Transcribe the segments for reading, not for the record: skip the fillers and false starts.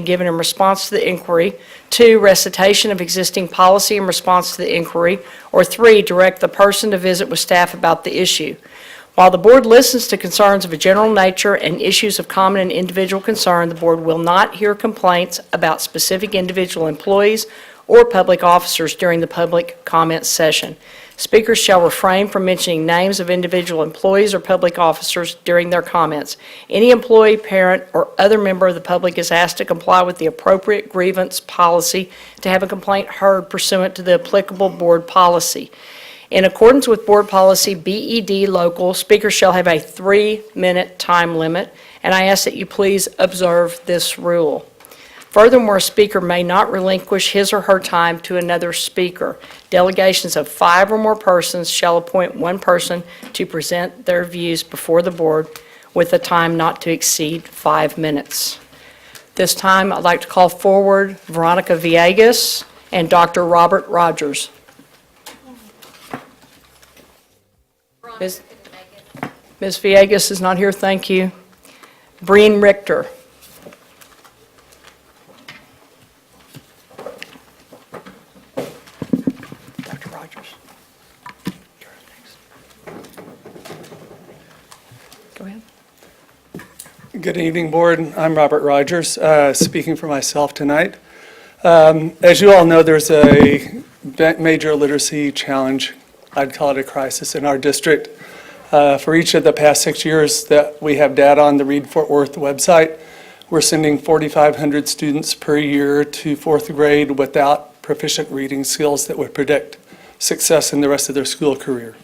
given in response to the inquiry. 2, recitation of existing policy in response to the inquiry. Or 3, direct the person to visit with staff about the issue. While the board listens to concerns of a general nature and issues of common and individual concern, the board will not hear complaints about specific individual employees or public officers during the public comment session. Speakers shall refrain from mentioning names of individual employees or public officers during their comments. Any employee, parent, or other member of the public is asked to comply with the appropriate grievance policy to have a complaint heard pursuant to the applicable board policy. In accordance with board policy BED local, speakers shall have a 3-minute time limit, and I ask that you please observe this rule. Furthermore, a speaker may not relinquish his or her time to another speaker. Delegations of 5 or more persons shall appoint one person to present their views before the board with a time not to exceed 5 minutes. This time, I'd like to call forward Veronica Villegas and Dr. Robert Rogers. Ms. Villegas is not here, thank you. Breen Richter. Dr. Rogers. Go ahead. Good evening, board. I'm Robert Rogers, speaking for myself tonight. As you all know, there's a major literacy challenge, I'd call it a crisis, in our district. For each of the past 6 years that we have data on the Read Fort Worth website, we're sending 4,500 students per year to 4th grade without proficient reading skills that would predict success in the rest of their school career.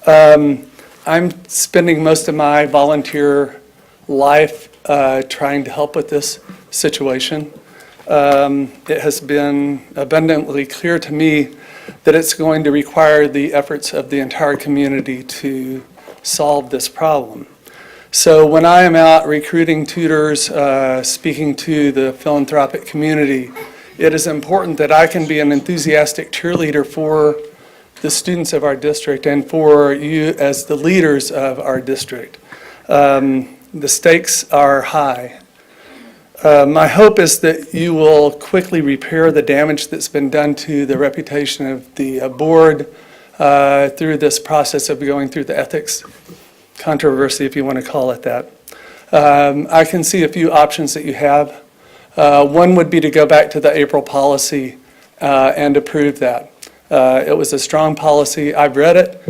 I'm spending most of my volunteer life trying to help with this situation. It has been abundantly clear to me that it's going to require the efforts of the entire community to solve this problem. So when I am out recruiting tutors, speaking to the philanthropic community, it is important that I can be an enthusiastic cheerleader for the students of our district and for you as the leaders of our district. The stakes are high. My hope is that you will quickly repair the damage that's been done to the reputation of the board through this process of going through the ethics controversy, if you want to call it that. I can see a few options that you have. One would be to go back to the April policy and approve that. It was a strong policy. I've read it.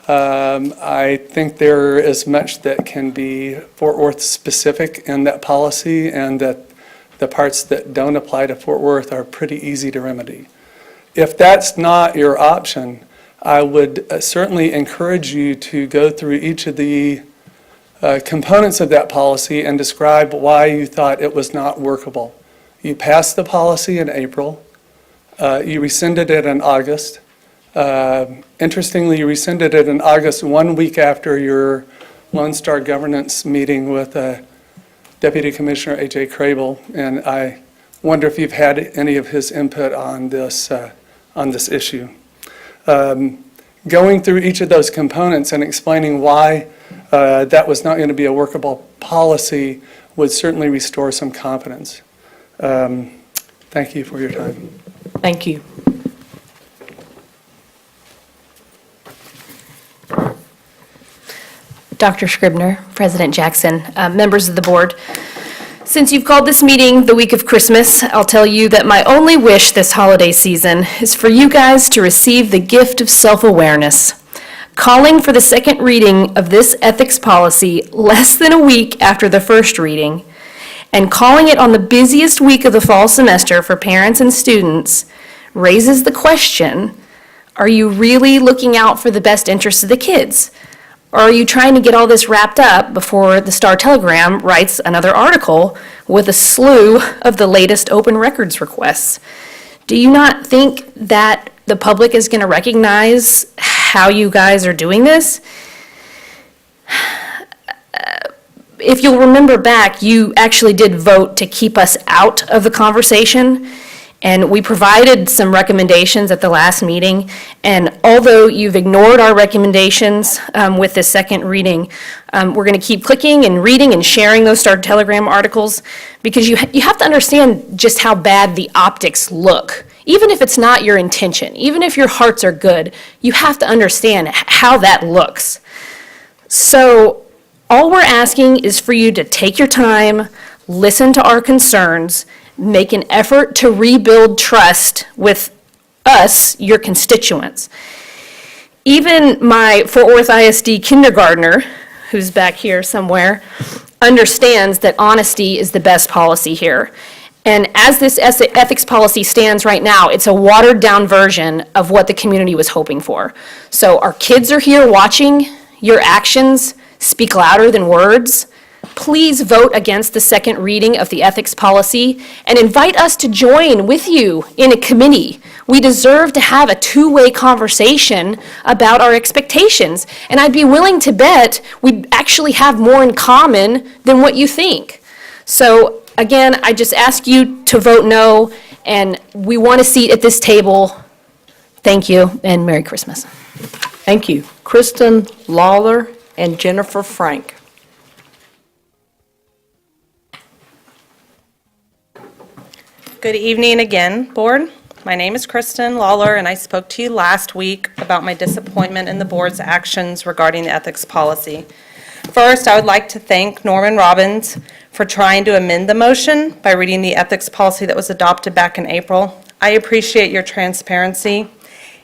I think there is much that can be Fort Worth specific in that policy, and that the parts that don't apply to Fort Worth are pretty easy to remedy. If that's not your option, I would certainly encourage you to go through each of the components of that policy and describe why you thought it was not workable. You passed the policy in April. You rescinded it in August. Interestingly, you rescinded it in August 1 week after your Lone Star governance meeting with Deputy Commissioner A.J. Crable, and I wonder if you've had any of his input on this issue. Going through each of those components and explaining why that was not going to be a workable policy would certainly restore some confidence. Thank you for your time. Thank you. Dr. Scribner, President Jackson, members of the board. Since you've called this meeting the week of Christmas, I'll tell you that my only wish this holiday season is for you guys to receive the gift of self-awareness. Calling for the second reading of this ethics policy less than a week after the first reading, and calling it on the busiest week of the fall semester for parents and students raises the question, are you really looking out for the best interests of the kids? Or are you trying to get all this wrapped up before the Star-Telegram writes another article with a slew of the latest open records requests? Do you not think that the public is going to recognize how you guys are doing this? If you'll remember back, you actually did vote to keep us out of the conversation. And we provided some recommendations at the last meeting, and although you've ignored our recommendations with this second reading, we're going to keep clicking and reading and sharing those Star Telegram articles, because you have to understand just how bad the optics look. Even if it's not your intention, even if your hearts are good, you have to understand how that looks. So all we're asking is for you to take your time, listen to our concerns, make an effort to rebuild trust with us, your constituents. Even my Fort Worth ISD kindergartner, who's back here somewhere, understands that honesty is the best policy here. And as this ethics policy stands right now, it's a watered-down version of what the community was hoping for. So our kids are here watching. Your actions speak louder than words. Please vote against the second reading of the ethics policy and invite us to join with you in a committee. We deserve to have a two-way conversation about our expectations, and I'd be willing to bet we actually have more in common than what you think. So again, I just ask you to vote no, and we want a seat at this table. Thank you, and Merry Christmas. Thank you. Kristen Lawler and Jennifer Frank. Good evening again, Board. My name is Kristen Lawler, and I spoke to you last week about my disappointment in the Board's actions regarding the ethics policy. First, I would like to thank Norman Robbins for trying to amend the motion by reading the ethics policy that was adopted back in April. I appreciate your transparency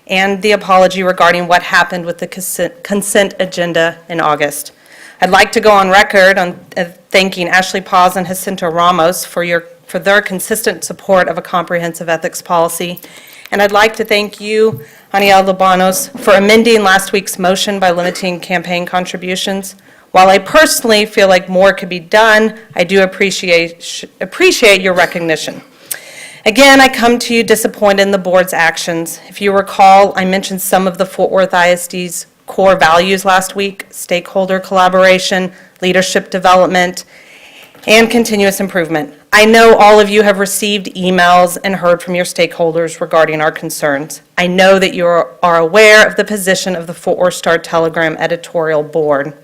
and the apology regarding what happened with the consent agenda in August. I'd like to go on record on thanking Ashley Paz and Jacinto Ramos for their consistent support of a comprehensive ethics policy. And I'd like to thank you, Aniel Lubanos, for amending last week's motion by limiting campaign contributions. While I personally feel like more could be done, I do appreciate your recognition. Again, I come to you disappointed in the Board's actions. If you recall, I mentioned some of the Fort Worth ISD's core values last week: stakeholder collaboration, leadership development, and continuous improvement. I know all of you have received emails and heard from your stakeholders regarding our concerns. I know that you are aware of the position of the Fort Worth Star Telegram editorial board.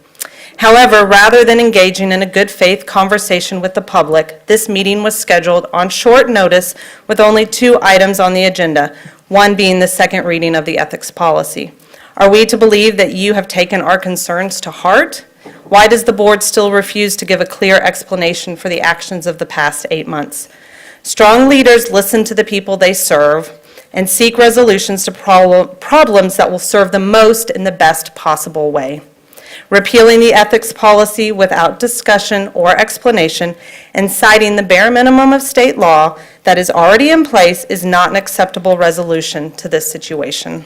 However, rather than engaging in a good faith conversation with the public, this meeting was scheduled on short notice with only 2 items on the agenda, one being the second reading of the ethics policy. Are we to believe that you have taken our concerns to heart? Why does the board still refuse to give a clear explanation for the actions of the past 8 months? Strong leaders listen to the people they serve and seek resolutions to problems that will serve them most in the best possible way. Repealing the ethics policy without discussion or explanation and citing the bare minimum of state law that is already in place is not an acceptable resolution to this situation.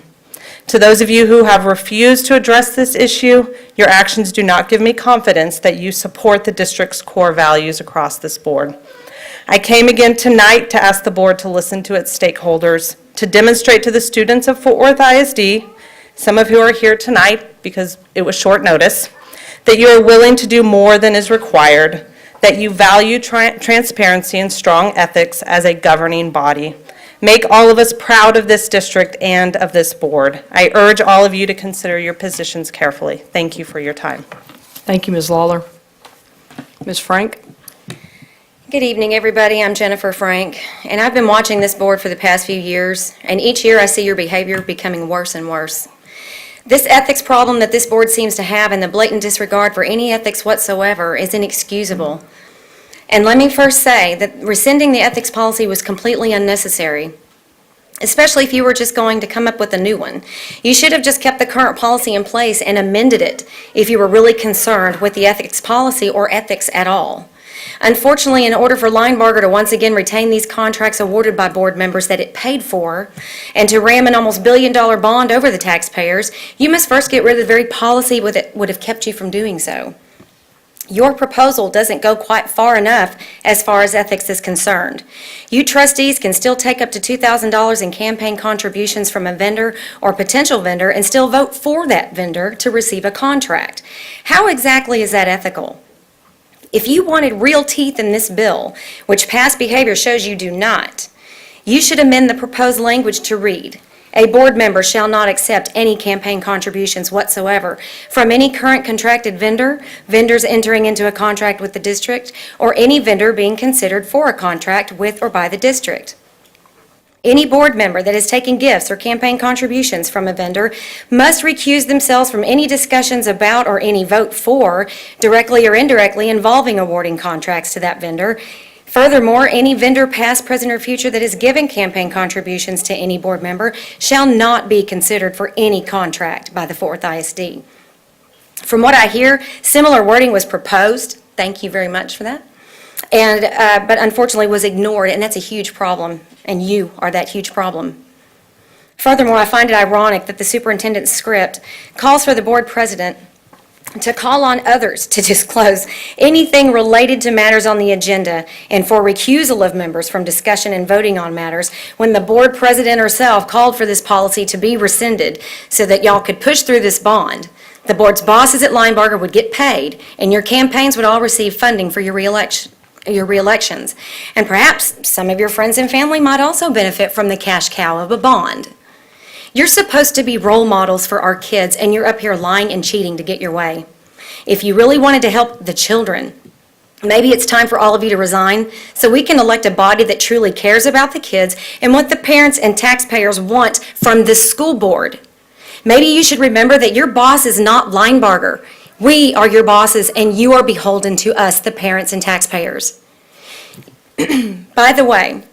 To those of you who have refused to address this issue, your actions do not give me confidence that you support the district's core values across this board. I came again tonight to ask the board to listen to its stakeholders, to demonstrate to the students of Fort Worth ISD, some of who are here tonight because it was short notice, that you are willing to do more than is required, that you value transparency and strong ethics as a governing body. Make all of us proud of this district and of this board. I urge all of you to consider your positions carefully. Thank you for your time. Thank you, Ms. Lawler. Ms. Frank? Good evening, everybody. I'm Jennifer Frank, and I've been watching this board for the past few years, and each year I see your behavior becoming worse and worse. This ethics problem that this board seems to have and the blatant disregard for any ethics whatsoever is inexcusable. And let me first say that rescinding the ethics policy was completely unnecessary, especially if you were just going to come up with a new one. You should have just kept the current policy in place and amended it if you were really concerned with the ethics policy or ethics at all. Unfortunately, in order for Linebarger to once again retain these contracts awarded by board members that it paid for and to ram an almost billion-dollar bond over the taxpayers, you must first get rid of the very policy that would have kept you from doing so. Your proposal doesn't go quite far enough as far as ethics is concerned. You trustees can still take up to $2,000 in campaign contributions from a vendor or potential vendor and still vote for that vendor to receive a contract. How exactly is that ethical? If you wanted real teeth in this bill, which past behavior shows you do not, You should amend the proposed language to read, "A board member shall not accept any campaign contributions whatsoever from any current contracted vendor, vendors entering into a contract with the district, or any vendor being considered for a contract with or by the district. Any board member that is taking gifts or campaign contributions from a vendor must recuse themselves from any discussions about or any vote for, directly or indirectly, involving awarding contracts to that vendor. Furthermore, any vendor, past, present, or future, that is giving campaign contributions to any board member shall not be considered for any contract by the 4th ISD." From what I hear, similar wording was proposed. Thank you very much for that. But unfortunately was ignored, and that's a huge problem, and you are that huge problem. Furthermore, I find it ironic that the superintendent's script calls for the board president to call on others to disclose anything related to matters on the agenda and for recusal of members from discussion and voting on matters, when the board president herself called for this policy to be rescinded so that y'all could push through this bond. The board's bosses at Linebarger would get paid, and your campaigns would all receive funding for your reelections. And perhaps some of your friends and family might also benefit from the cash cow of a bond. You're supposed to be role models for our kids, and you're up here lying and cheating to get your way. If you really wanted to help the children, maybe it's time for all of you to resign so we can elect a body that truly cares about the kids and what the parents and taxpayers want from this school board. Maybe you should remember that your boss is not Linebarger. We are your bosses, and you are beholden to us, the parents and taxpayers. By the way,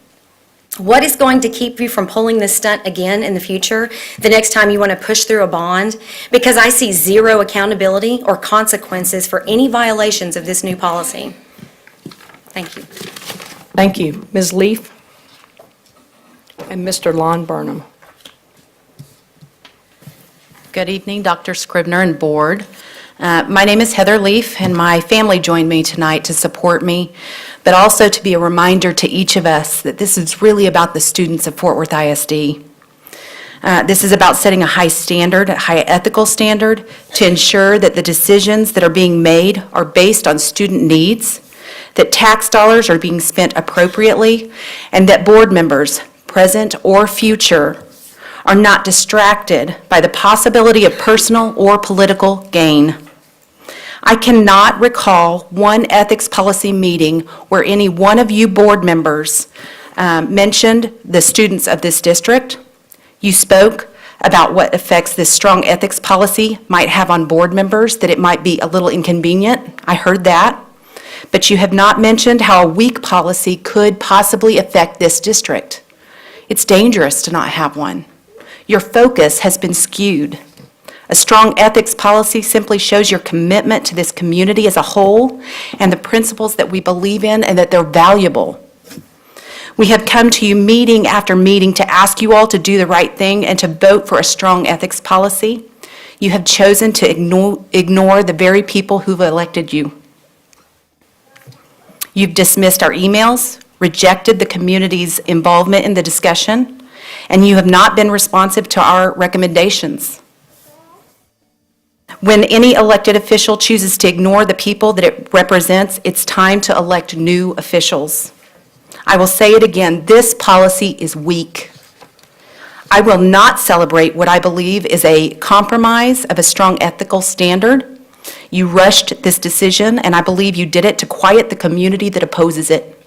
what is going to keep you from pulling this stunt again in the future, the next time you want to push through a bond? Because I see zero accountability or consequences for any violations of this new policy. Thank you. Thank you. Ms. Leaf and Mr. Lon Burnham. Good evening, Dr. Scribner and board. My name is Heather Leaf, and my family joined me tonight to support me, but also to be a reminder to each of us that this is really about the students of Fort Worth ISD. This is about setting a high standard, a high ethical standard, to ensure that the decisions that are being made are based on student needs, that tax dollars are being spent appropriately, and that board members, present or future, are not distracted by the possibility of personal or political gain. I cannot recall one ethics policy meeting where any one of you board members mentioned the students of this district. You spoke about what effects this strong ethics policy might have on board members, that it might be a little inconvenient. I heard that. But you have not mentioned how a weak policy could possibly affect this district. It's dangerous to not have one. Your focus has been skewed. A strong ethics policy simply shows your commitment to this community as a whole and the principles that we believe in and that they're valuable. We have come to you meeting after meeting to ask you all to do the right thing and to vote for a strong ethics policy. You have chosen to ignore the very people who've elected you. You've dismissed our emails, rejected the community's involvement in the discussion, and you have not been responsive to our recommendations. When any elected official chooses to ignore the people that it represents, it's time to elect new officials. I will say it again, this policy is weak. I will not celebrate what I believe is a compromise of a strong ethical standard. You rushed this decision, and I believe you did it to quiet the community that opposes it.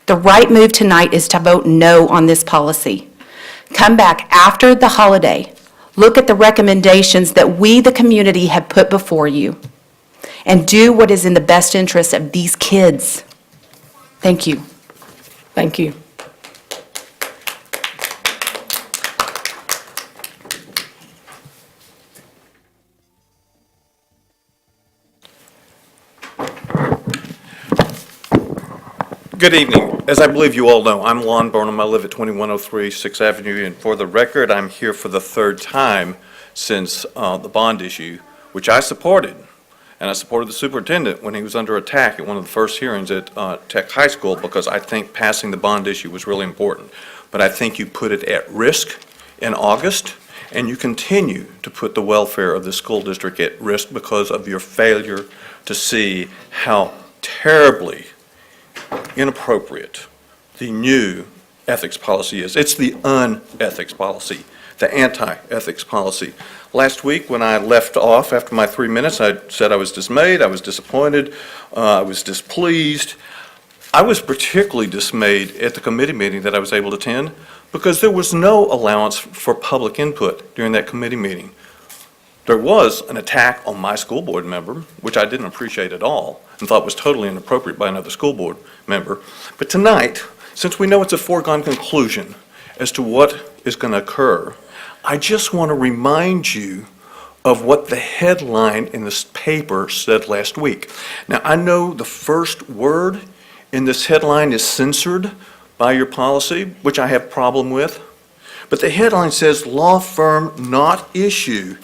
The right move tonight is to vote no on this policy. Come back after the holiday. Look at the recommendations that we, the community, have put before you, and do what is in the best interest of these kids. Thank you. Thank you. Good evening. As I believe you all know, I'm Lon Burnham. I live at 2103 6th Avenue, and for the record, I'm here for the third time since the bond issue, which I supported. And I supported the superintendent when he was under attack at one of the first hearings at Tech High School, because I think passing the bond issue was really important. But I think you put it at risk in August, and you continue to put the welfare of the school district at risk because of your failure to see how terribly inappropriate the new ethics policy is. It's the unethics policy, the anti-ethics policy. Last week, when I left off after my 3 minutes, I said I was dismayed, I was disappointed, I was displeased. I was particularly dismayed at the committee meeting that I was able to attend because there was no allowance for public input during that committee meeting. There was an attack on my school board member, which I didn't appreciate at all and thought was totally inappropriate by another school board member. But tonight, since we know it's a foregone conclusion as to what is going to occur, I just want to remind you of what the headline in this paper said last week. Now, I know the first word in this headline is censored by your policy, which I have a problem with. But the headline says, law firm not issue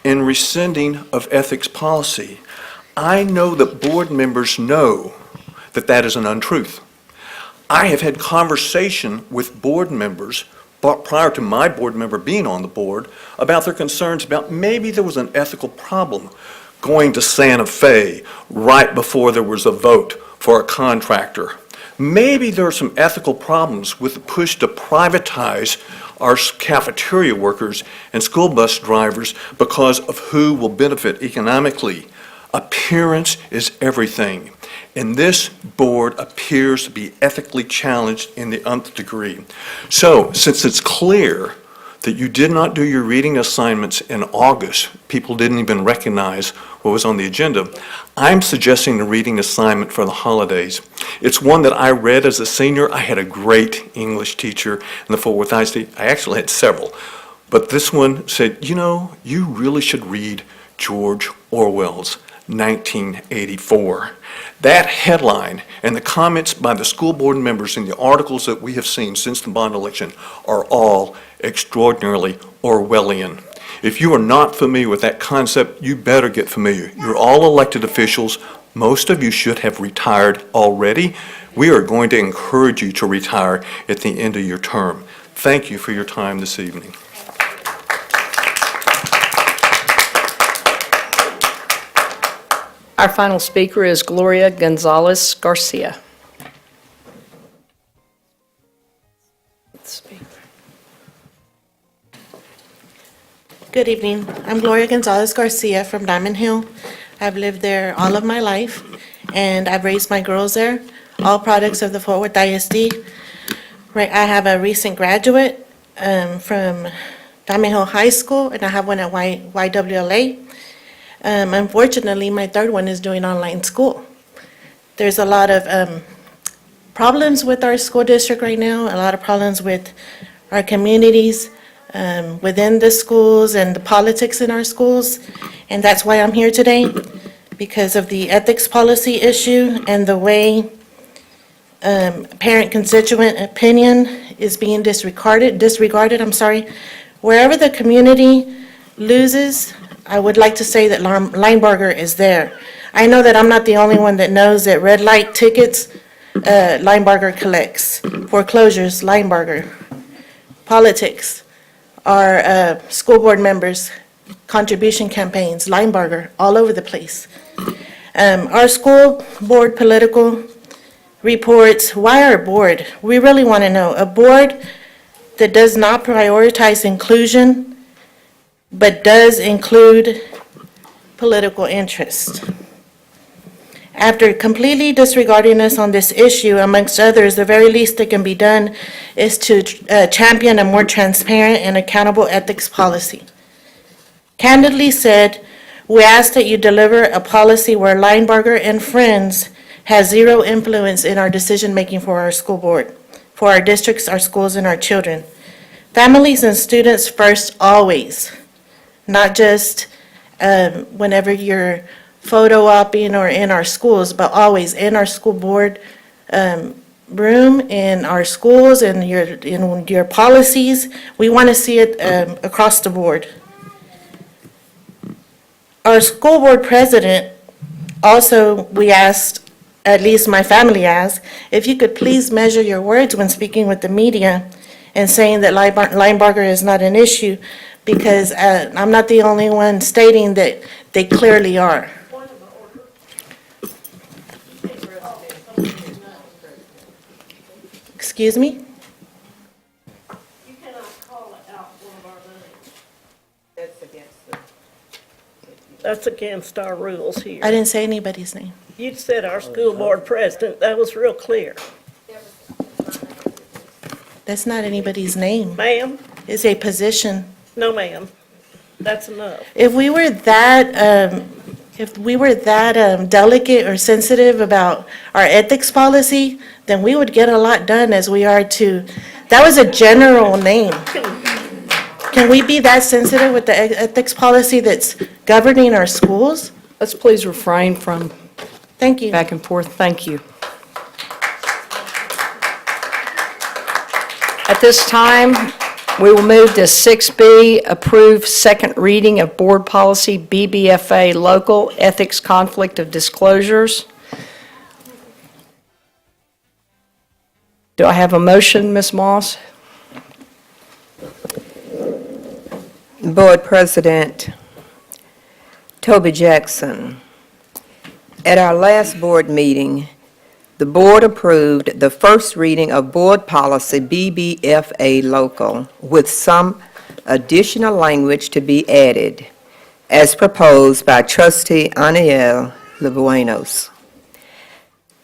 in rescinding of ethics policy. I know that board members know that that is an untruth. I have had conversation with board members prior to my board member being on the board about their concerns about maybe there was an ethical problem going to Santa Fe right before there was a vote for a contractor. Maybe there are some ethical problems with the push to privatize our cafeteria workers and school bus drivers because of who will benefit economically. Appearance is everything. And this board appears to be ethically challenged in the nth degree. So, since it's clear that you did not do your reading assignments in August, people didn't even recognize what was on the agenda, I'm suggesting a reading assignment for the holidays. It's one that I read as a senior. I had a great English teacher in the Fort Worth ISD. I actually had several. But this one said, you know, you really should read George Orwell's 1984. That headline and the comments by the school board members in the articles that we have seen since the bond election are all extraordinarily Orwellian. If you are not familiar with that concept, you better get familiar. You're all elected officials. Most of you should have retired already. We are going to encourage you to retire at the end of your term. Thank you for your time this evening. Our final speaker is Gloria Gonzalez Garcia. Good evening. I'm Gloria Gonzalez Garcia from Diamond Hill. I've lived there all of my life, and I've raised my girls there, all products of the Fort Worth ISD. Right, I have a recent graduate from Diamond Hill High School, and I have one at YWLA. Unfortunately, my third one is doing online school. There's a lot of problems with our school district right now, a lot of problems with our communities, within the schools and the politics in our schools. And that's why I'm here today, because of the ethics policy issue and the way parent constituent opinion is being disregarded, Wherever the community loses, I would like to say that Linebarger is there. I know that I'm not the only one that knows that red light tickets, Linebarger collects. Foreclosures, Linebarger. Politics, our school board members, contribution campaigns, Linebarger, all over the place. Our school board political reports, why our board? We really want to know. A board that does not prioritize inclusion, but does include political interest. After completely disregarding us on this issue, amongst others, the very least that can be done is to champion a more transparent and accountable ethics policy. Candidly said, we ask that you deliver a policy where Linebarger and Friends has zero influence in our decision-making for our school board, for our districts, our schools, and our children. Families and students first, always. Not just whenever you're photo opping or in our schools, but always in our school board room, in our schools, in your policies. We want to see it across the board. Our school board president, also, we asked, at least my family asked, if you could please measure your words when speaking with the media and saying that Linebarger is not an issue, because I'm not the only one stating that they clearly are. Excuse me? That's against our rules here. I didn't say anybody's name. You said our school board president. That was real clear. That's not anybody's name. Ma'am? It's a position. No, ma'am. That's enough. If we were that, delicate or sensitive about our ethics policy, then we would get a lot done as we are to, that was a general name. Can we be that sensitive with the ethics policy that's governing our schools? Let's please refrain from Thank you. back and forth. Thank you. At this time, we will move to 6B, approve second reading of Board Policy BBFA Local Ethics Conflict of Disclosures. Do I have a motion, Ms. Moss? Board President Toby Jackson, at our last board meeting, the board approved the first reading of Board Policy BBFA Local with some additional language to be added, as proposed by Trustee Aniel Lebuenos.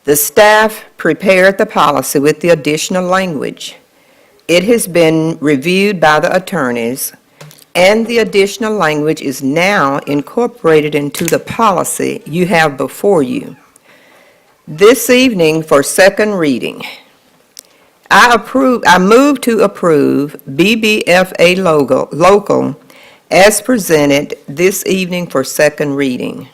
The staff prepared the policy with the additional language. It has been reviewed by the attorneys, and the additional language is now incorporated into the policy you have before you. This evening for second reading, I move to approve BBFA Local as presented this evening for second reading.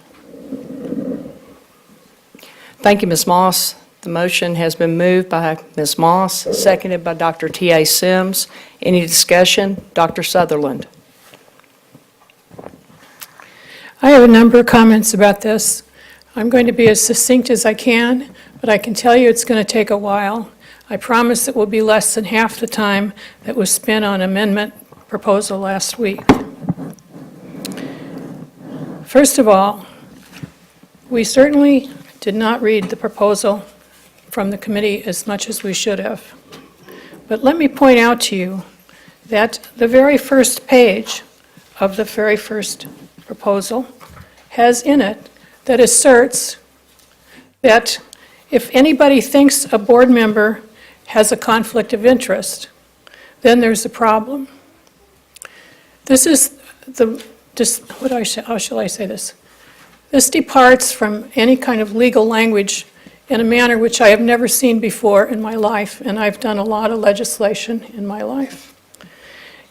Thank you, Ms. Moss. The motion has been moved by Ms. Moss, seconded by Dr. T.A. Sims. Any discussion? Dr. Sutherland. I have a number of comments about this. I'm going to be as succinct as I can, but I can tell you it's going to take a while. I promise it will be less than half the time that was spent on amendment proposal last week. First of all, we certainly did not read the proposal from the committee as much as we should have. But let me point out to you that the very first page of the very first proposal has in it that asserts that if anybody thinks a board member has a conflict of interest, then there's a problem. This is how shall I say this? This departs from any kind of legal language in a manner which I have never seen before in my life, and I've done a lot of legislation in my life.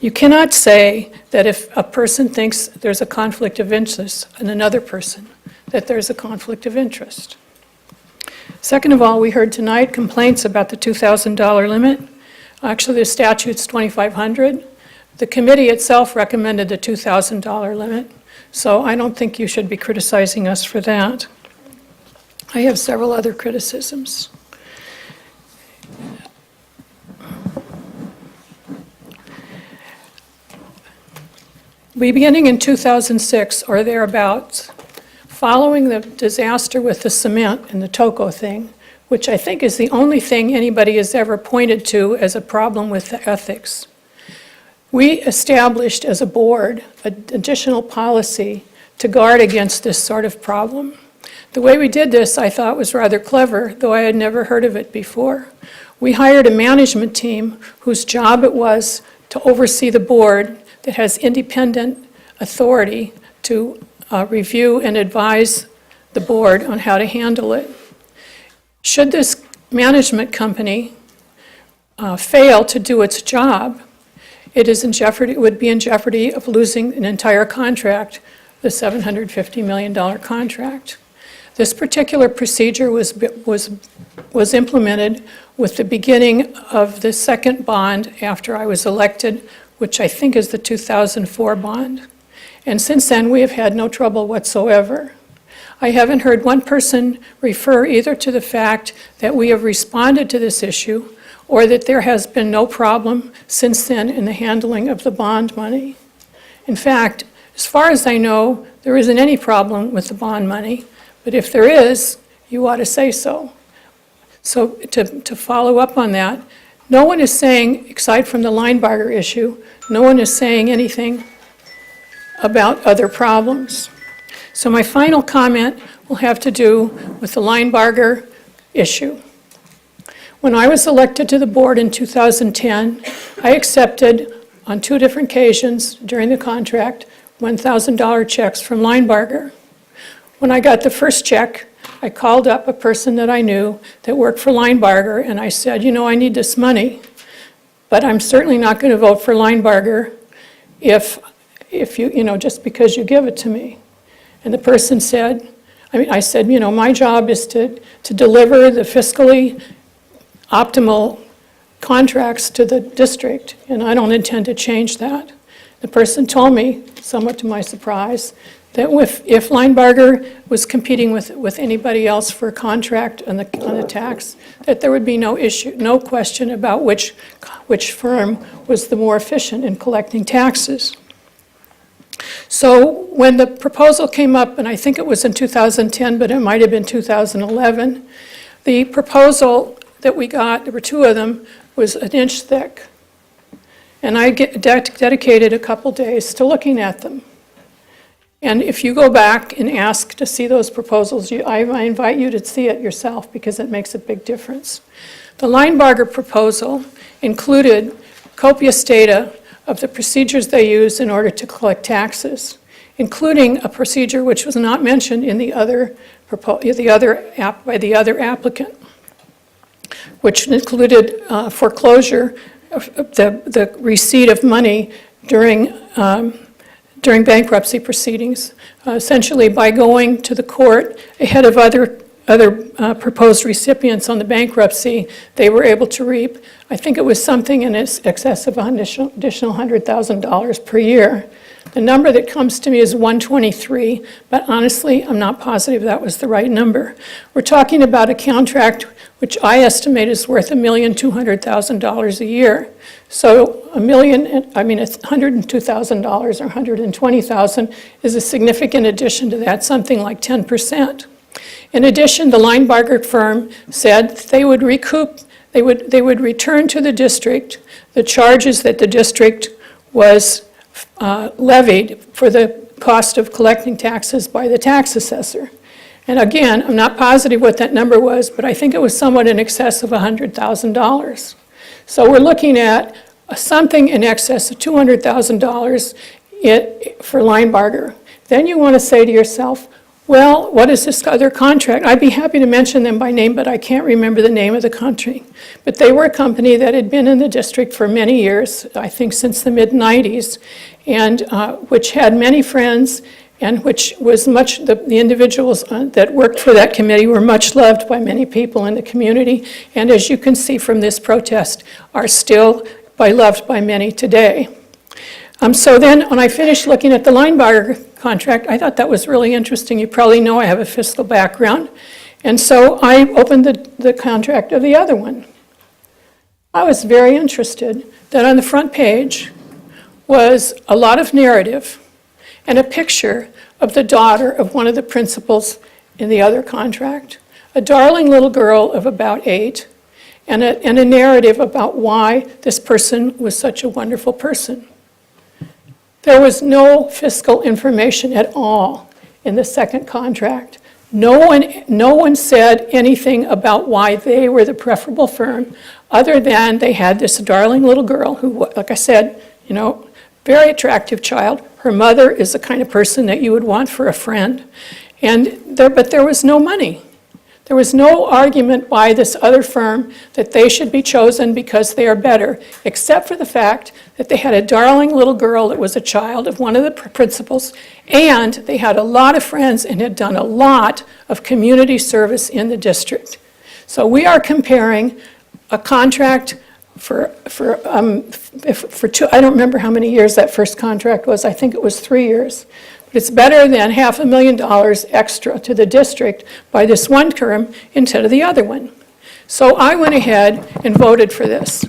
You cannot say that if a person thinks there's a conflict of interest in another person, that there's a conflict of interest. Second of all, we heard tonight complaints about the $2,000 limit. Actually, the statute's $2,500. The committee itself recommended the $2,000 limit, so I don't think you should be criticizing us for that. I have several other criticisms. Beginning in 2006 or thereabouts, following the disaster with the cement and the TOCO thing, which I think is the only thing anybody has ever pointed to as a problem with the ethics, we established as a board an additional policy to guard against this sort of problem. The way we did this, I thought, was rather clever, though I had never heard of it before. We hired a management team whose job it was to oversee the board that has independent authority to review and advise the board on how to handle it. Should this management company fail to do its job, it would be in jeopardy of losing an entire contract, the $750 million contract. This particular procedure was implemented with the beginning of the second bond after I was elected, which I think is the 2004 bond. And since then, we have had no trouble whatsoever. I haven't heard one person refer either to the fact that we have responded to this issue or that there has been no problem since then in the handling of the bond money. In fact, as far as I know, there isn't any problem with the bond money, but if there is, you ought to say so. So to follow up on that, no one is saying, aside from the Linebarger issue, no one is saying anything about other problems. So my final comment will have to do with the Linebarger issue. When I was elected to the board in 2010, I accepted on 2 different occasions during the contract $1,000 checks from Linebarger. When I got the first check, I called up a person that I knew that worked for Linebarger, and I said, you know, I need this money, but I'm certainly not going to vote for Linebarger if you know, just because you give it to me. And the person said, I said, you know, my job is to deliver the fiscally optimal contracts to the district, and I don't intend to change that. The person told me, somewhat to my surprise, that if Linebarger was competing with anybody else for a contract on the tax, that there would be no issue, no question about which firm was the more efficient in collecting taxes. So when the proposal came up, and I think it was in 2010, but it might have been 2011, the proposal that we got, there were 2 of them, was an inch thick. And I dedicated a couple days to looking at them. And if you go back and ask to see those proposals, I invite you to see it yourself because it makes a big difference. The Linebarger proposal included copious data of the procedures they use in order to collect taxes, including a procedure which was not mentioned in the other by the other applicant, which included foreclosure of the receipt of money during bankruptcy proceedings, essentially by going to the court ahead of other proposed recipients on the bankruptcy, they were able to reap, I think it was something in excess of an additional $100,000 per year. The number that comes to me is 123, but honestly, I'm not positive that was the right number. We're talking about a contract which I estimate is worth $1,200,000 a year. So it's $102,000 or $120,000 is a significant addition to that, something like 10%. In addition, the Linebarger firm said they would recoup, they would return to the district the charges that the district was levied for the cost of collecting taxes by the tax assessor. And again, I'm not positive what that number was, but I think it was somewhat in excess of $100,000. So we're looking at something in excess of $200,000 for Linebarger. Then you want to say to yourself, well, what is this other contract? I'd be happy to mention them by name, but I can't remember the name of the country. But they were a company that had been in the district for many years, I think since the mid-90s, and which had many friends, and which was the individuals that worked for that committee were much loved by many people in the community, and as you can see from this protest, are still loved by many today. So then, when I finished looking at the Linebarger contract, I thought that was really interesting. You probably know I have a fiscal background. And so I opened the contract of the other one. I was very interested that on the front page was a lot of narrative and a picture of the daughter of one of the principals in the other contract, a darling little girl of about 8, and a narrative about why this person was such a wonderful person. There was no fiscal information at all in the second contract. No one said anything about why they were the preferable firm, other than they had this darling little girl who, like I said, very attractive child. Her mother is the kind of person that you would want for a friend. But there was no money. There was no argument by this other firm that they should be chosen because they are better, except for the fact that they had a darling little girl that was a child of one of the principals, and they had a lot of friends and had done a lot of community service in the district. So we are comparing a contract for two, I don't remember how many years that first contract was. I think it was 3 years. It's better than $500,000 extra to the district by this one term instead of the other one. So I went ahead and voted for this.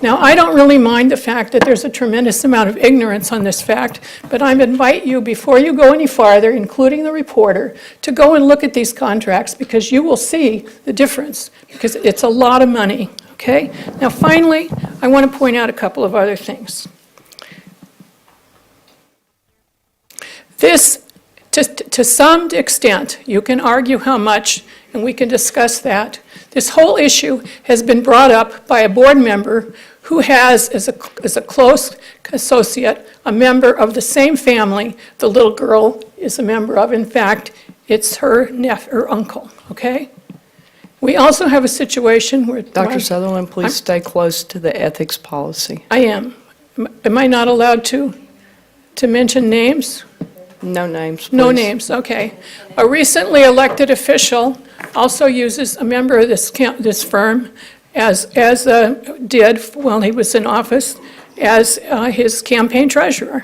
Now, I don't really mind the fact that there's a tremendous amount of ignorance on this fact, but I invite you, before you go any farther, including the reporter, to go and look at these contracts because you will see the difference, because it's a lot of money, okay? Now, finally, I want to point out a couple of other things. This To some extent, you can argue how much, and we can discuss that. This whole issue has been brought up by a board member who has, as a close associate, a member of the same family the little girl is a member of. In fact, it's her uncle, okay? We also have a situation where... Dr. Sutherland, please stay close to the ethics policy. I am. Am I not allowed to mention names? No names, please. No names, okay. A recently elected official also uses a member of this firm did while he was in office as his campaign treasurer,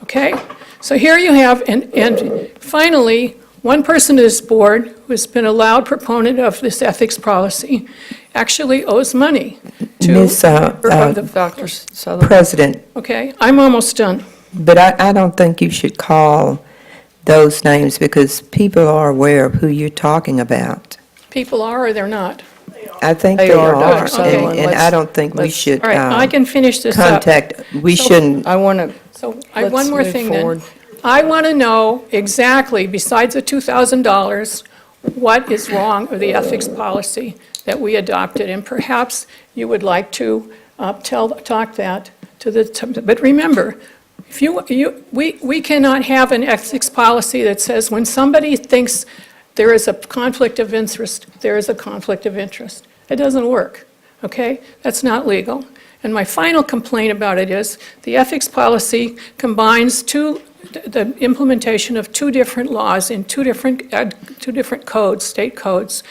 okay? So here you have, and finally, one person to this board who has been a loud proponent of this ethics policy actually owes money to Ms. Dr. Sutherland. President, Okay, I'm almost done. but I don't think you should call those names because people are aware of who you're talking about. People are or they're not. I think They they are, Dr. are, Sutherland. and I don't think we Let's- should All right, I can finish this up. we So- shouldn't, I want to, So let's one more move thing forward. then. I want to know exactly, besides the $2,000, what is wrong with the ethics policy that we adopted, and perhaps you would like to talk that to the, but remember, if we cannot have an ethics policy that says when somebody thinks there is a conflict of interest, there is a conflict of interest. It doesn't work, okay? That's not legal. And my final complaint about it is the ethics policy combines the implementation of two different laws in two different codes, state codes.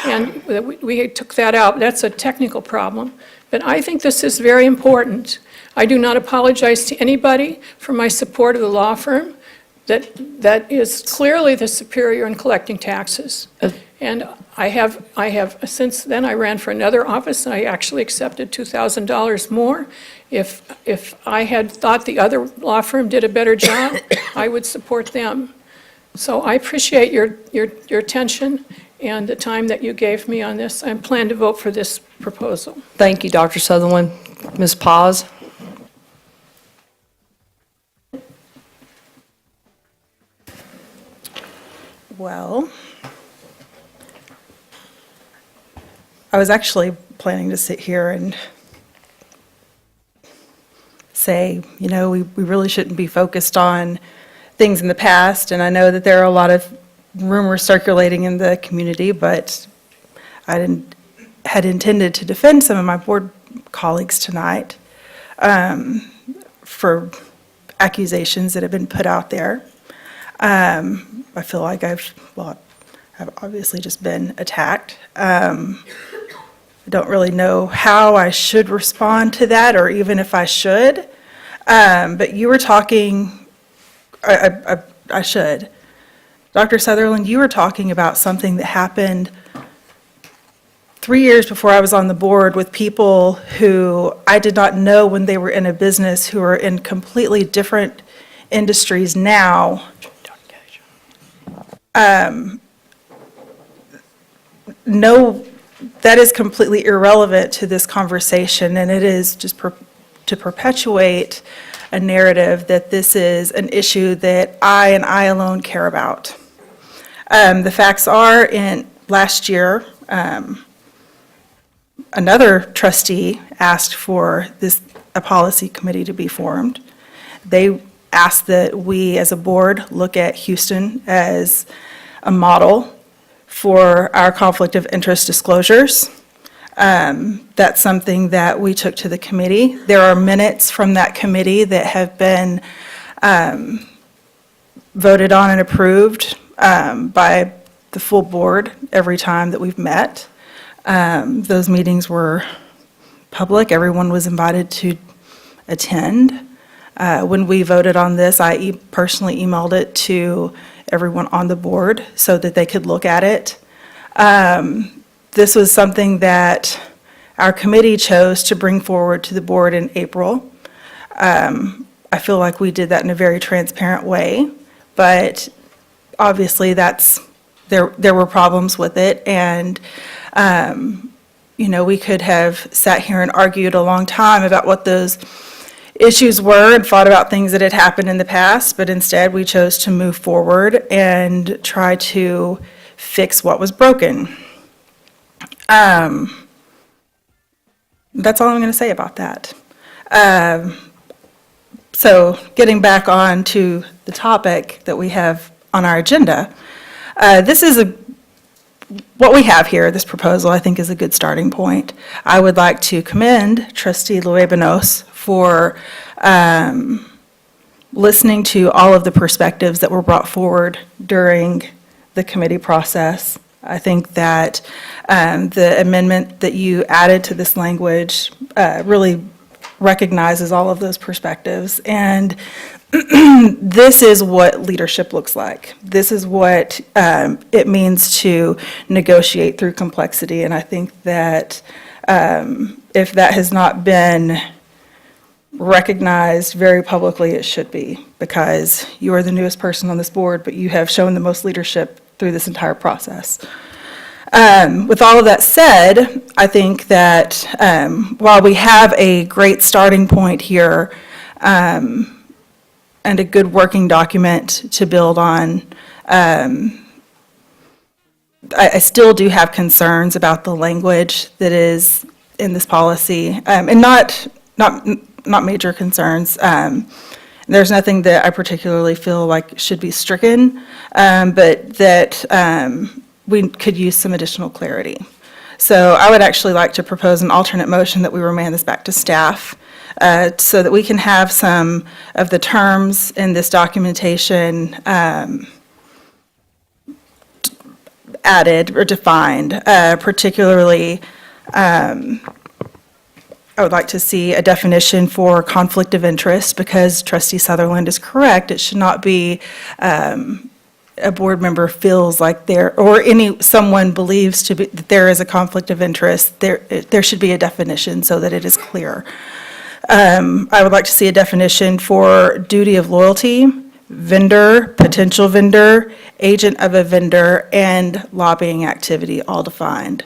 And we took that out. That's a technical problem. But I think this is very important. I do not apologize to anybody for my support of the law firm that is clearly the superior in collecting taxes. And I have, since then, I ran for another office, and I actually accepted $2,000 more. If I had thought the other law firm did a better job, I would support them. So I appreciate your attention and the time that you gave me on this. I plan to vote for this proposal. Thank you, Dr. Sutherland. Ms. Paz? Well, I was actually planning to sit here and say, you know, we really shouldn't be focused on things in the past, and I know that there are a lot of rumors circulating in the community, but had intended to defend some of my board colleagues tonight for accusations that have been put out there. I feel like I've obviously just been attacked. I don't really know how I should respond to that, or even if I should. But you were talking, I should. Dr. Sutherland, you were talking about something that happened 3 years before I was on the board with people who I did not know when they were in a business, who are in completely different industries now. No, that is completely irrelevant to this conversation, and it is just to perpetuate a narrative that this is an issue that I and I alone care about. The facts are, in last year, another trustee asked for a policy committee to be formed. They asked that we, as a board, look at Houston as a model for our conflict of interest disclosures. That's something that we took to the committee. There are minutes from that committee that have been voted on and approved by the full board every time that we've met. Those meetings were public. Everyone was invited to attend. When we voted on this, I personally emailed it to everyone on the board so that they could look at it. This was something that our committee chose to bring forward to the board in April. I feel like we did that in a very transparent way, but obviously there were problems with it, and we could have sat here and argued a long time about what those issues were and thought about things that had happened in the past, but instead we chose to move forward and try to fix what was broken. That's all I'm going to say about that. So getting back on to the topic that we have on our agenda, this is what we have here, this proposal, I think is a good starting point. I would like to commend Trustee Luebanos for listening to all of the perspectives that were brought forward during the committee process. I think that the amendment that you added to this language really recognizes all of those perspectives. And this is what leadership looks like. This is what it means to negotiate through complexity. And I think that if that has not been recognized very publicly, it should be, because you are the newest person on this board, but you have shown the most leadership through this entire process. With all of that said, I think that while we have a great starting point here and a good working document to build on, I still do have concerns about the language that is in this policy, and not major concerns. There's nothing that I particularly feel like should be stricken, but that we could use some additional clarity. So I would actually like to propose an alternate motion that we remand this back to staff so that we can have some of the terms in this documentation added or defined, particularly I would like to see a definition for conflict of interest, because Trustee Sutherland is correct. It should not be a board member feels like there, or someone believes that there is a conflict of interest. There should be a definition so that it is clear. I would like to see a definition for duty of loyalty, vendor, potential vendor, agent of a vendor, and lobbying activity, all defined.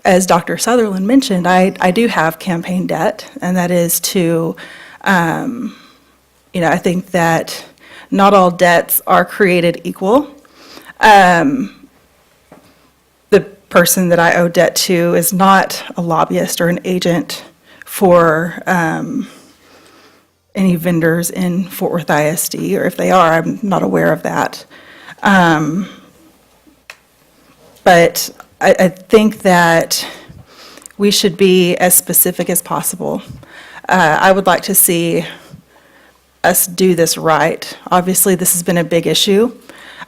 As Dr. Sutherland mentioned, I do have campaign debt, and that is to, I think that not all debts are created equal. The person that I owe debt to is not a lobbyist or an agent for any vendors in Fort Worth ISD, or if they are, I'm not aware of that. But I think that we should be as specific as possible. I would like to see us do this right. Obviously, this has been a big issue.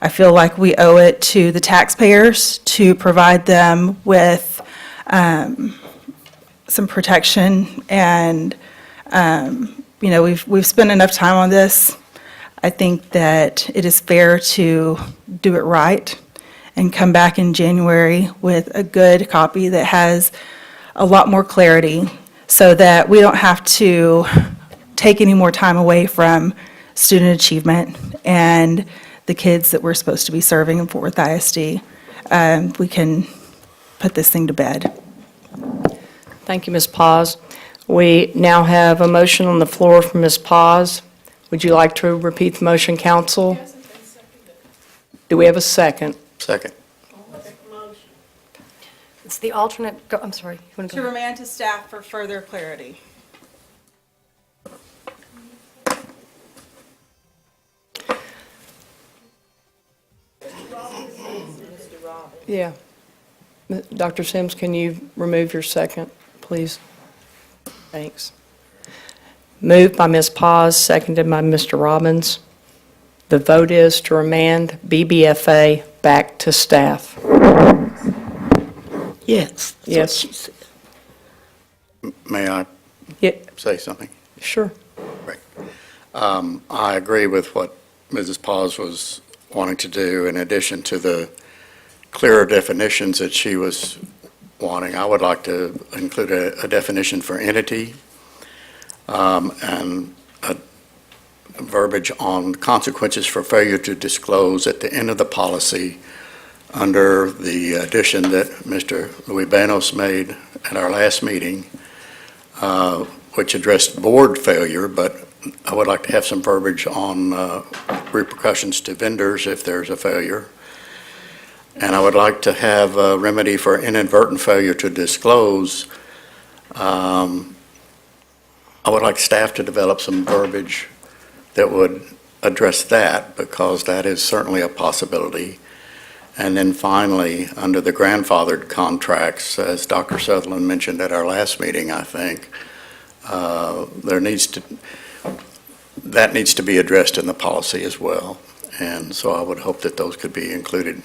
I feel like we owe it to the taxpayers to provide them with some protection, and we've spent enough time on this. I think that it is fair to do it right and come back in January with a good copy that has a lot more clarity, so that we don't have to take any more time away from student achievement and the kids that we're supposed to be serving in Fort Worth ISD. We can put this thing to bed. Thank you, Ms. Paz. We now have a motion on the floor from Ms. Paz. Would you like to repeat the motion, council? Do we have a second? Second. It's the alternate, I'm sorry. You wanna go To ahead? remand to staff for further clarity. Yeah. Dr. Sims, can you remove your second, please? Thanks. Moved by Ms. Paz, seconded by Mr. Robbins. The vote is to remand BBFA back to staff. Yes. that's what Yes. she said. May I Yeah, say something? sure. I agree with what Mrs. Paz was wanting to do. In addition to the clearer definitions that she was wanting, I would like to include a definition for entity and a verbiage on consequences for failure to disclose at the end of the policy, under the addition that Mr. Luebanos made at our last meeting, which addressed board failure, but I would like to have some verbiage on repercussions to vendors if there's a failure. And I would like to have a remedy for inadvertent failure to disclose. I would like staff to develop some verbiage that would address that, because that is certainly a possibility. And then finally, under the grandfathered contracts, as Dr. Sutherland mentioned at our last meeting, I think, that needs to be addressed in the policy as well. And so I would hope that those could be included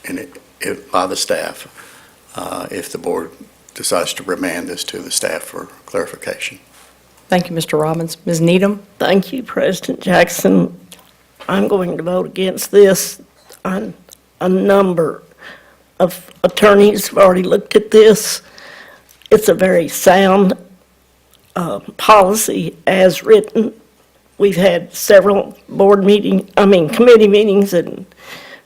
in it by the staff if the board decides to remand this to the staff for clarification. Thank you, Mr. Robbins. Ms. Needham? Thank you, President Jackson. I'm going to vote against this. A number of attorneys have already looked at this. It's a very sound policy as written. We've had several committee meetings and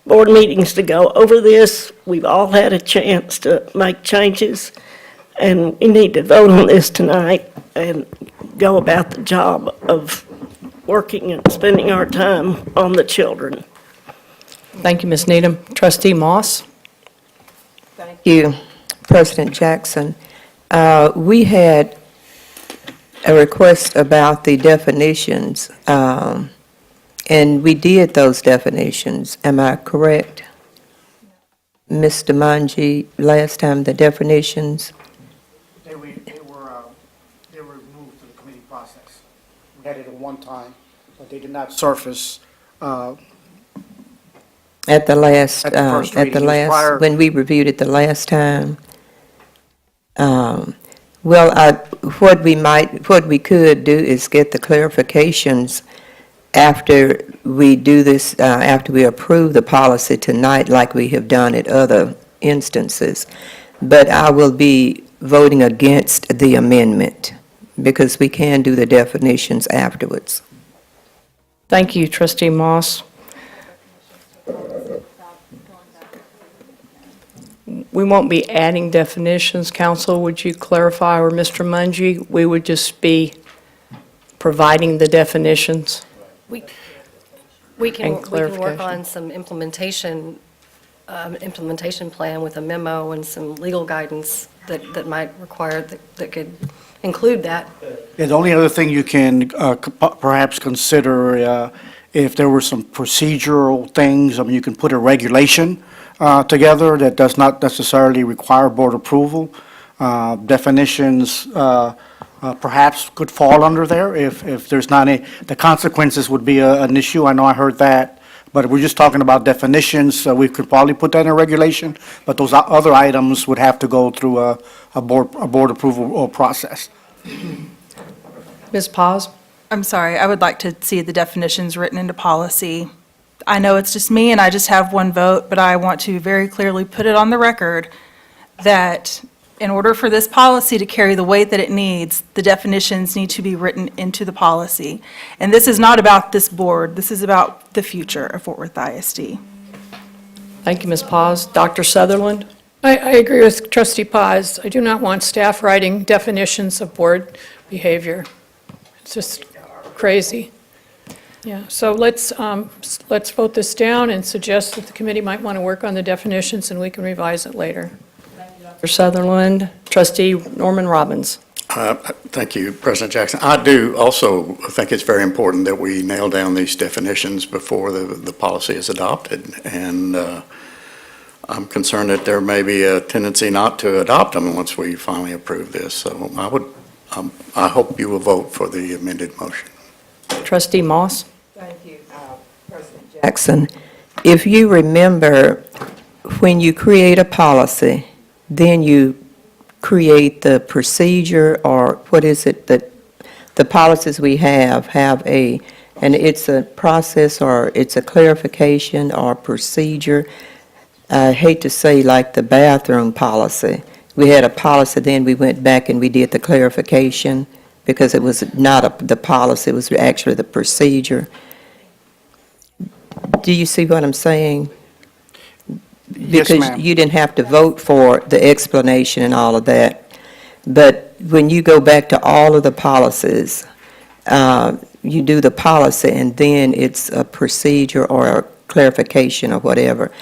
board meetings to go over this. We've all had a chance to make changes, and we need to vote on this tonight and go about the job of working and spending our time on the children. Thank you, Ms. Needham. Trustee Moss? Thank you, President Jackson. We had a request about the definitions, and we did those definitions. Am I correct? Mr. Manji, last time the definitions? They were removed through the committee process. We had it at one time, but they did not surface At the last, At the first reading, it was prior- when we reviewed it the last time? What we could do is get the clarifications after we do this, after we approve the policy tonight, like we have done at other instances. But I will be voting against the amendment, because we can do the definitions afterwards. Thank you, Trustee Moss. We won't be adding definitions. Council, would you clarify, or Mr. Mungy? We would just be providing the definitions. We And can work clarification. on some implementation plan with a memo and some legal guidance that might require, that could include that. Yeah, the only other thing you can perhaps consider, if there were some procedural things, you can put a regulation together that does not necessarily require board approval. Definitions perhaps could fall under there if there's not any, the consequences would be an issue. I know I heard that, but we're just talking about definitions. We could probably put that in a regulation, but those other items would have to go through a board approval process. Ms. Paz? I'm sorry, I would like to see the definitions written into policy. I know it's just me and I just have one vote, but I want to very clearly put it on the record that in order for this policy to carry the weight that it needs, the definitions need to be written into the policy. And this is not about this board, this is about the future of Fort Worth ISD. Thank you, Ms. Paz. Dr. Sutherland? I agree with Trustee Paz. I do not want staff writing definitions of board behavior. It's just crazy. Yeah, so let's vote this down and suggest that the committee might want to work on the definitions and we can revise it later. Dr. Sutherland? Trustee Norman Robbins? Thank you, President Jackson. I do also think it's very important that we nail down these definitions before the policy is adopted. And I'm concerned that there may be a tendency not to adopt them once we finally approve this. So I hope you will vote for the amended motion. Trustee Moss? Thank you, President Jackson. If you remember, when you create a policy, then you create the procedure, or what is it, that the policies we have and it's a process, or it's a clarification or procedure. I hate to say like the bathroom policy. We had a policy, then we went back and we did the clarification because it was not the policy, it was actually the procedure. Do you see what I'm saying? Yes, ma'am. Because you didn't have to vote for the explanation and all of that. But when you go back to all of the policies, you do the policy and then it's a procedure or a clarification or whatever.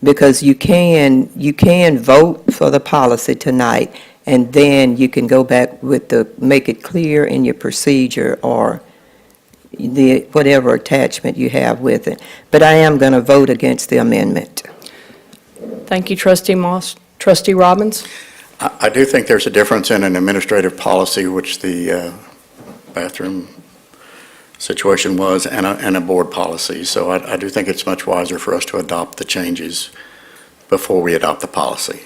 Because you can vote for the policy tonight and then you can go back with make it clear in your procedure or whatever attachment you have with it. But I am going to vote against the amendment. Thank you, Trustee Moss. Trustee Robbins? I do think there's a difference in an administrative policy, which the bathroom situation was, and a board policy. So I do think it's much wiser for us to adopt the changes before we adopt the policy.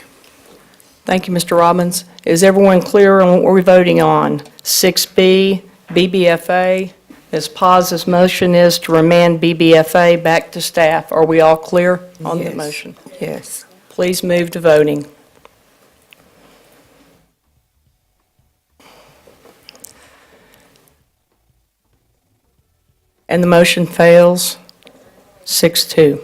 Thank you, Mr. Robbins. Is everyone clear on what we're voting on? 6B, BBFA. Ms. Paz's motion is to remand BBFA back to staff. Are we all clear on the Yes. motion? Yes. Please move to voting. And the motion fails, 6-2.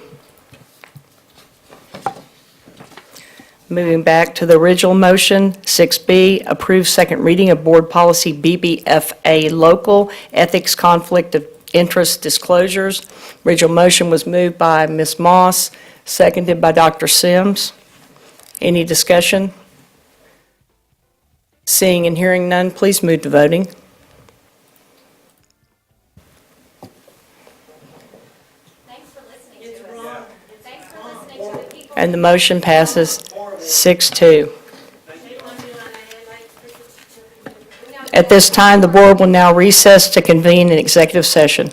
Moving back to the original motion, 6B, approve second reading of Board Policy BBFA Local Ethics Conflict of Interest Disclosures. Original motion was moved by Ms. Moss, seconded by Dr. Sims. Any discussion? Seeing and hearing none, please move to voting. And the motion passes 6-2. At this time, the board will now recess to convene an executive session.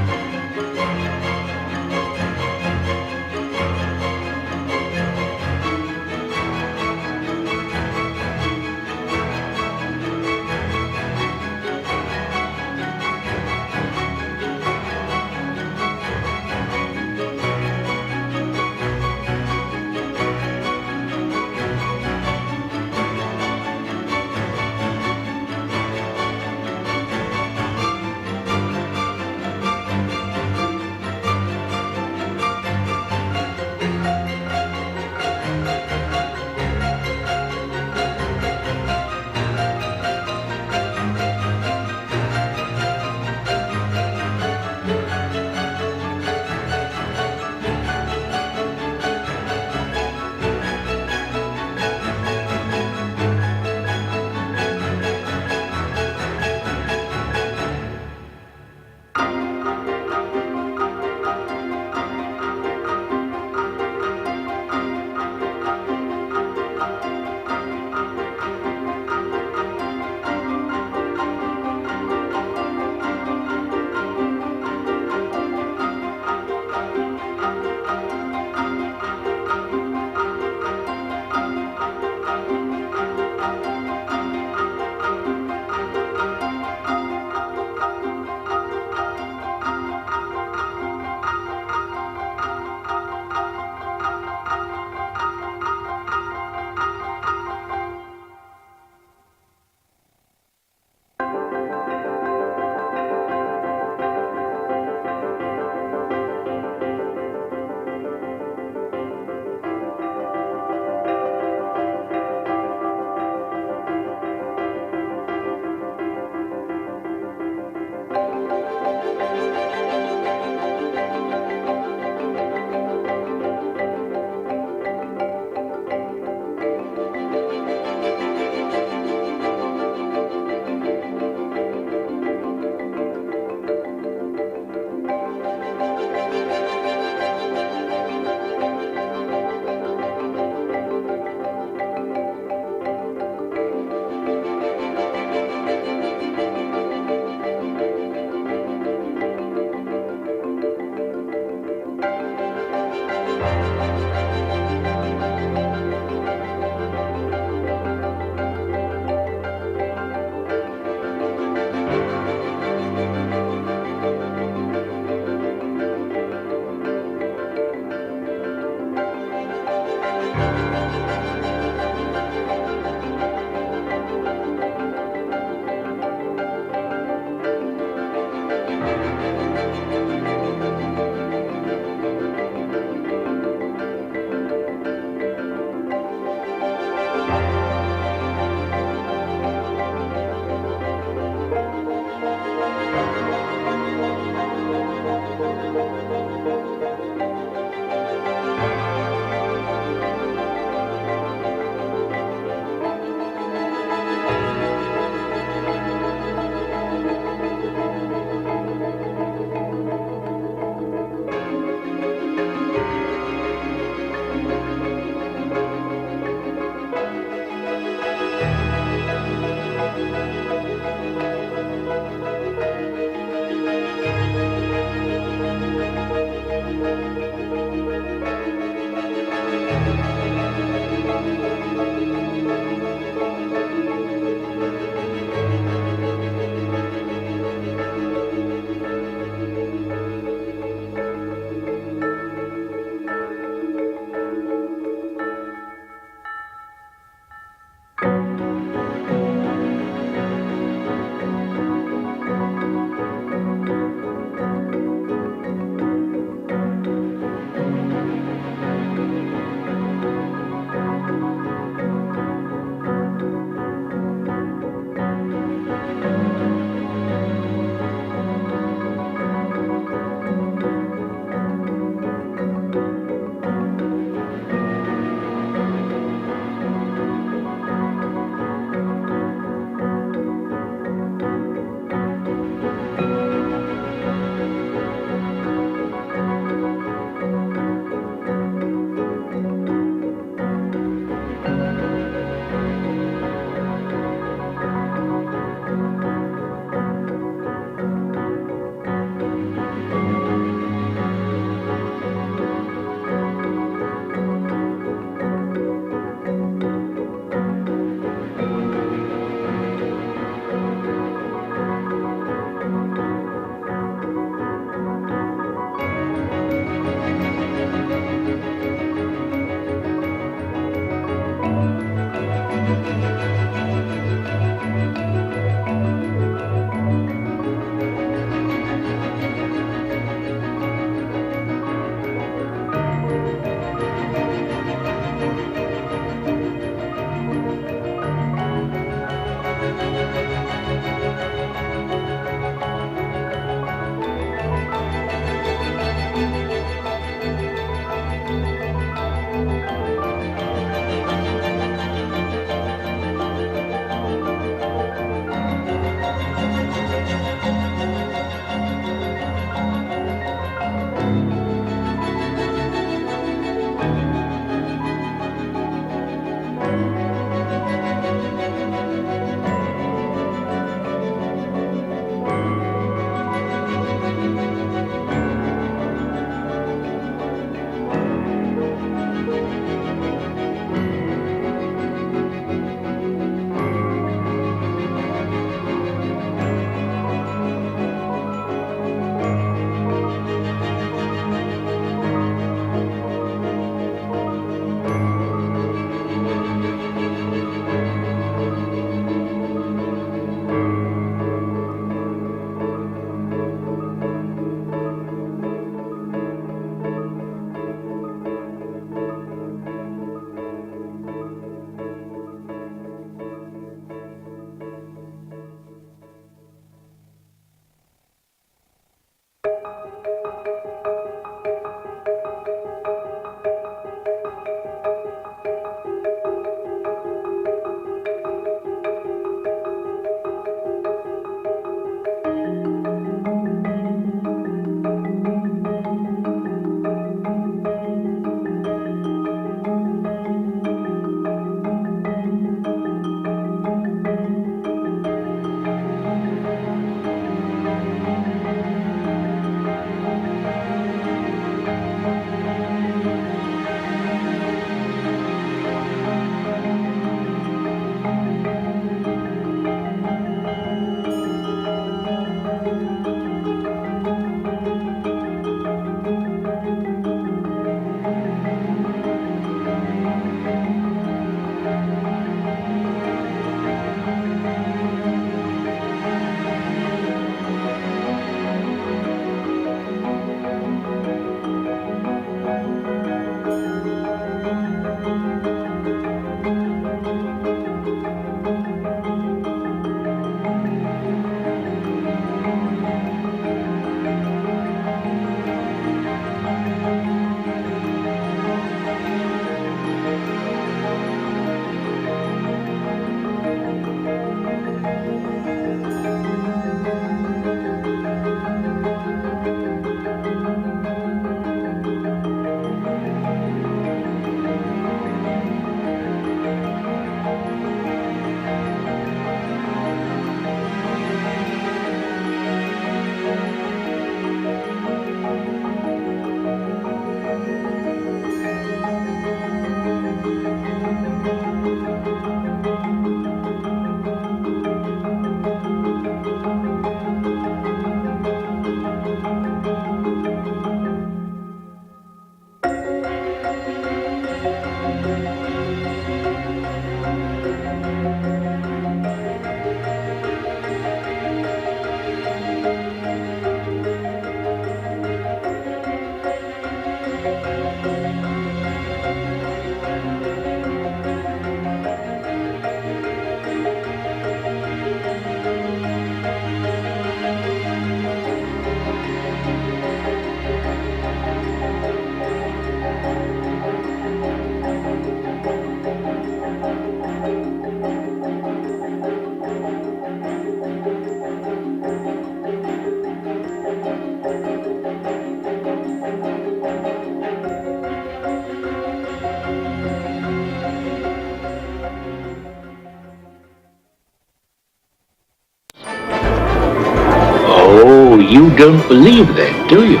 don't believe that, do you?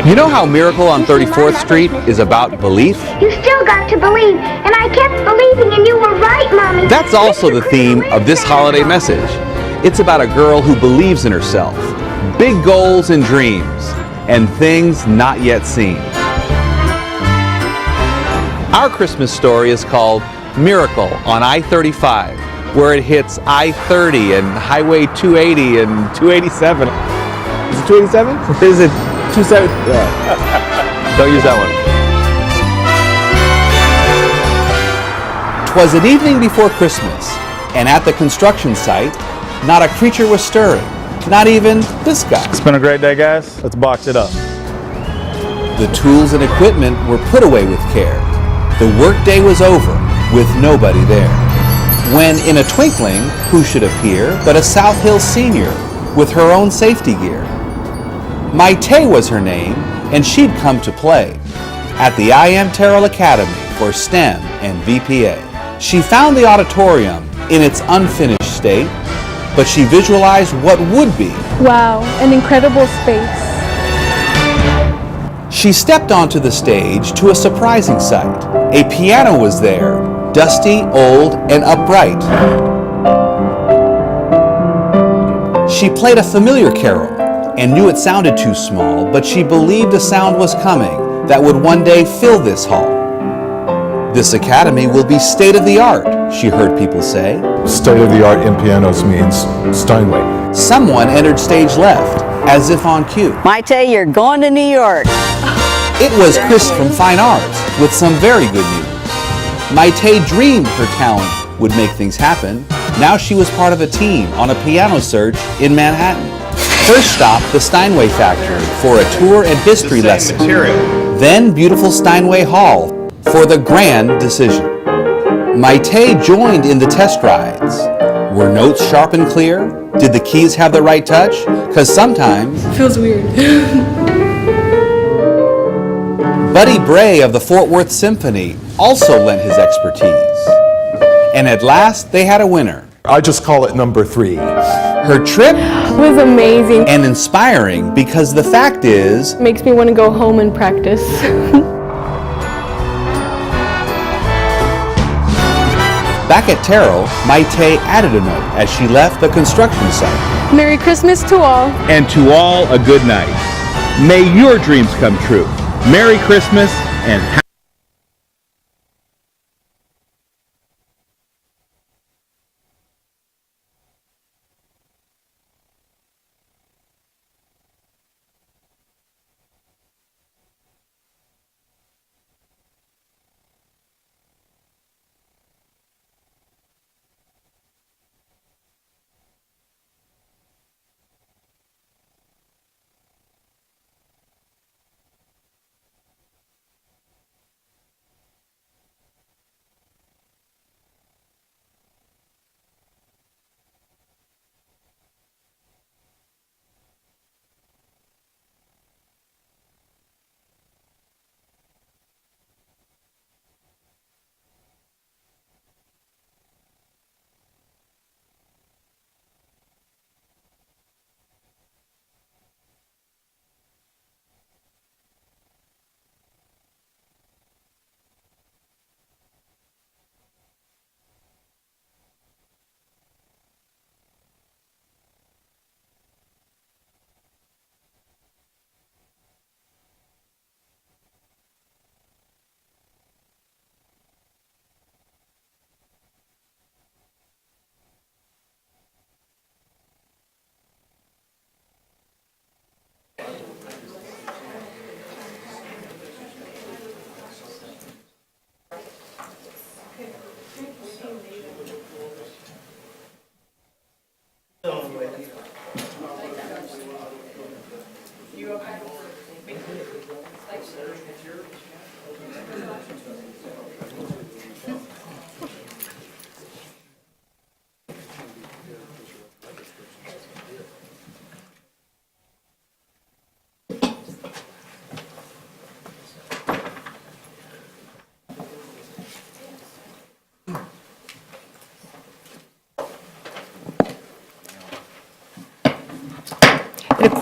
You know how Miracle on 34th Street is about belief? You still got to believe, and I kept believing, and you were right, Mommy. That's also the theme of this holiday message. It's about a girl who believes in herself, big goals and dreams, and things not yet seen. Our Christmas story is called Miracle on I-35, where it hits I-30 and Highway 280 and 287. Is it 287? Or is it 27? Don't use that one. 'Twas an evening before Christmas, and at the construction site, not a creature was stirring, not even this guy. It's been a great day, guys. Let's box it up. The tools and equipment were put away with care. The workday was over, with nobody there. When in a twinkling, who should appear but a South Hill senior with her own safety gear. Maite was her name, and she'd come to play at the I Am Terrell Academy for STEM and VPA. She found the auditorium in its unfinished state, but she visualized what would be. Wow, an incredible space. She stepped onto the stage to a surprising sight. A piano was there, dusty, old, and upright. She played a familiar carol and knew it sounded too small, but she believed a sound was coming that would one day fill this hall. This academy will be state-of-the-art, she heard people say. State-of-the-art in pianos means Steinway. Someone entered stage left, as if on cue. Maite, you're going to New York. It was Chris from Fine Arts with some very good news. Maite dreamed her talent would make things happen. Now she was part of a team on a piano search in Manhattan. First stop, the Steinway factory for a tour and history lesson. Then beautiful Steinway Hall for the grand decision. Maite joined in the test rides. Were notes sharp and clear? Did the keys have the right touch? Because sometimes... Feels weird. Buddy Bray of the Fort Worth Symphony also lent his expertise. And at last, they had a winner. I just call it number 3. Her trip was amazing and inspiring because the fact is... Makes me want to go home and practice. Back at Terrell, Maite added a note as she left the construction site. Merry Christmas to all. And to all a good night. May your dreams come true. Merry Christmas and happy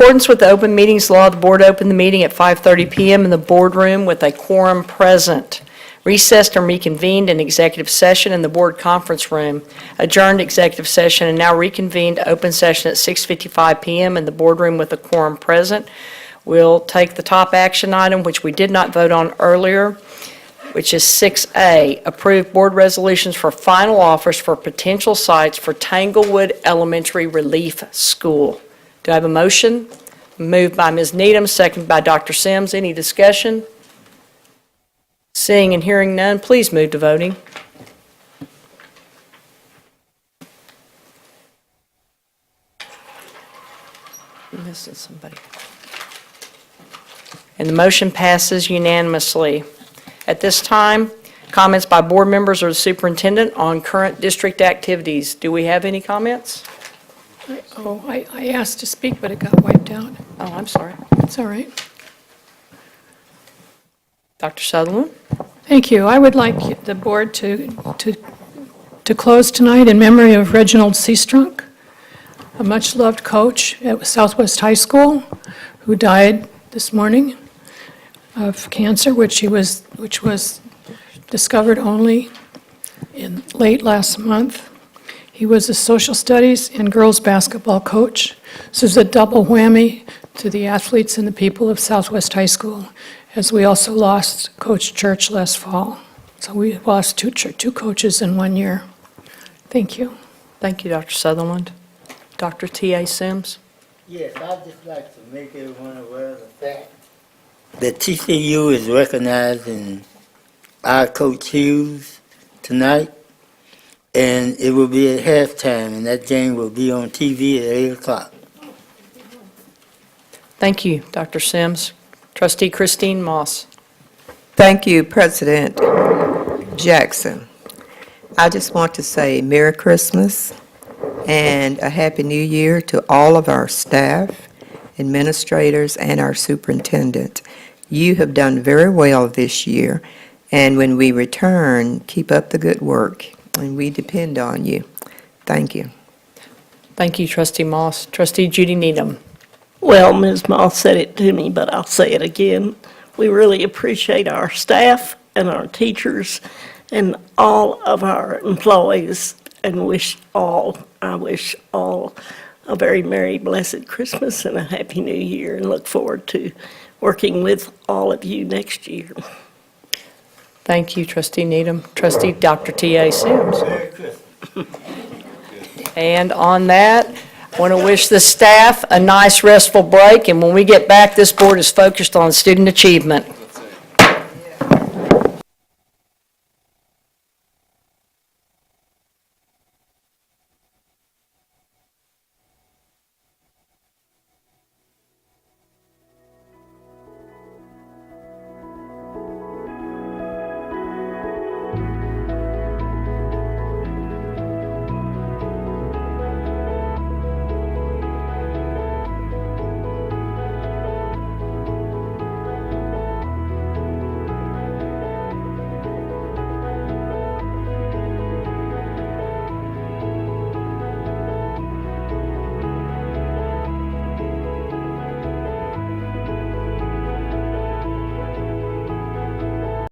accordance with the open meetings law, the board opened the meeting at 5:30 PM in the boardroom with a quorum present. Recessed and reconvened in executive session in the board conference room. Adjourned executive session and now reconvened open session at 6:55 PM in the boardroom with a quorum present. We'll take the top action item, which we did not vote on earlier, which is 6A, approve board resolutions for final offers for potential sites for Tanglewood Elementary Relief School. Do I have a motion? Moved by Ms. Needham, seconded by Dr. Sims. Any discussion? Seeing and hearing none, please move to voting. I'm missing somebody. And the motion passes unanimously. At this time, comments by board members or the superintendent on current district activities. Do we have any comments? I asked to speak, but it got wiped out. Oh, I'm sorry. It's all right. Dr. Sutherland? Thank you. I would like the board to close tonight in memory of Reginald Seastrunk, a much-loved coach at Southwest High School who died this morning of cancer, which was discovered only in late last month. He was a social studies and girls basketball coach. This is a double whammy to the athletes and the people of Southwest High School, as we also lost Coach Church last fall. So we lost two coaches in 1 year. Thank you. Thank you, Dr. Sutherland. Dr. T.A. Sims? Yes, I'd just like to make everyone aware of the fact that TCU is recognizing our Coach Hughes tonight, and it will be at halftime, and that game will be on TV at 8 o'clock. Thank you, Dr. Sims. Trustee Christine Moss. Thank you, President Jackson. I just want to say Merry Christmas and a Happy New Year to all of our staff, administrators, and our superintendent. You have done very well this year, and when we return, keep up the good work, and we depend on you. Thank you. Thank you, Trustee Moss. Trustee Judy Needham. Well, Ms. Moss said it to me, but I'll say it again. We really appreciate our staff and our teachers and all of our employees, and I wish all a very Merry, Blessed Christmas and a Happy New Year, and look forward to working with all of you next year. Thank you, Trustee Needham. Trustee Dr. T.A. Sims. Merry Christmas. And on that, I want to wish the staff a nice restful break, and when we get back, this board is focused on student achievement.